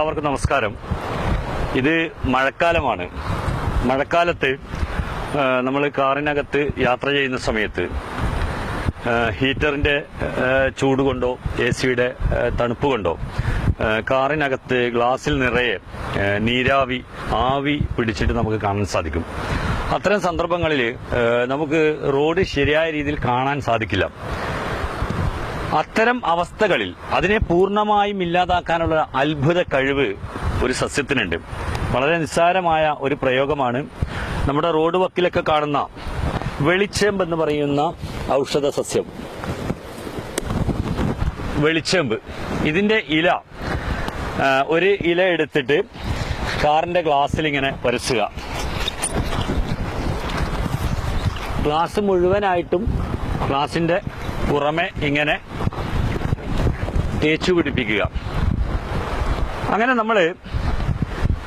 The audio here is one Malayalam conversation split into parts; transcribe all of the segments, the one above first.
എല്ലാവർക്കും നമസ്കാരം. ഇത് മഴക്കാലമാണ്. മഴക്കാലത്ത് നമ്മൾ കാറിനകത്ത് യാത്ര ചെയ്യുന്ന സമയത്ത് ഹീറ്ററിന്റെ ചൂട് കൊണ്ടോ AC-യുടെ തണുപ്പ് കൊണ്ടോ കാറിനകത്ത് ഗ്ലാസിൽ നിറയെ നീരാവി ആവി പിടിച്ചിട്ട് നമുക്ക് കാണാൻ സാധിക്കും. അത്തരം സന്ദർഭങ്ങളിൽ നമുക്ക് റോഡ് ശരിയായ രീതിയിൽ കാണാൻ സാധിക്കില്ല. അത്തരം അവസ്ഥകളിൽ അതിനെ പൂർണ്ണമായും ഇല്ലാതാക്കാനുള്ള അത്ഭുത കഴിവ് ഒരു സസ്യത്തിനുണ്ട്. വളരെ നിസ്സാരമായ ഒരു പ്രയോഗമാണ് നമ്മുടെ റോഡ് വക്കിലൊക്കെ കാണുന്ന വെളിച്ചേമ്പ് എന്ന് പറയുന്ന ഔഷധ സസ്യം. വെളിച്ചേമ്പ്, ഇതിന്റെ ഇല, ഒരു ഇല എടുത്തിട്ട് കാറിന്റെ ഗ്ലാസ്സിൽ ഇങ്ങനെ പരസുക. ഗ്ലാസ് മുഴുവനായിട്ടും ഗ്ലാസിന്റെ പുറമെ ഇങ്ങനെ തേച്ചു പിടിപ്പിക്കുക. അങ്ങനെ നമ്മൾ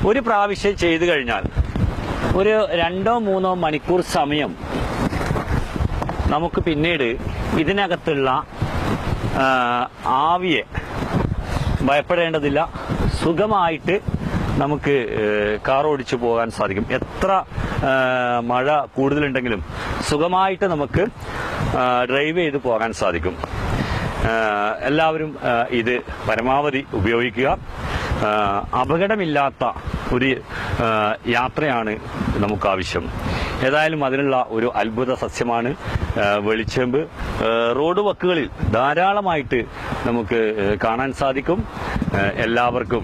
ഒരു പ്രാവശ്യം ചെയ്തു കഴിഞ്ഞാൽ ഒരു 2-3 മണിക്കൂർ സമയം നമുക്ക് പിന്നീട് ഇതിനകത്തുള്ള ആവിയെ ഭയപ്പെടേണ്ടതില്ല. സുഖമായിട്ട് നമുക്ക് കാർ ഓടിച്ചു പോകാൻ സാധിക്കും. എത്ര മഴ കൂടുതലുണ്ടെങ്കിലും സുഖമായിട്ട് നമുക്ക് ഡ്രൈവ് ചെയ്ത് പോകാൻ സാധിക്കും. എല്ലാവരും ഇത് പരമാവധി ഉപയോഗിക്കുക. അപകടമില്ലാത്ത ഒരു യാത്രയാണ് നമുക്ക് ആവശ്യം. ഏതായാലും അതിനുള്ള ഒരു അത്ഭുത സസ്യമാണ് വെളിച്ചേമ്പ്. റോഡ് വക്കുകളിൽ ധാരാളമായിട്ട് നമുക്ക് കാണാൻ സാധിക്കും. എല്ലാവർക്കും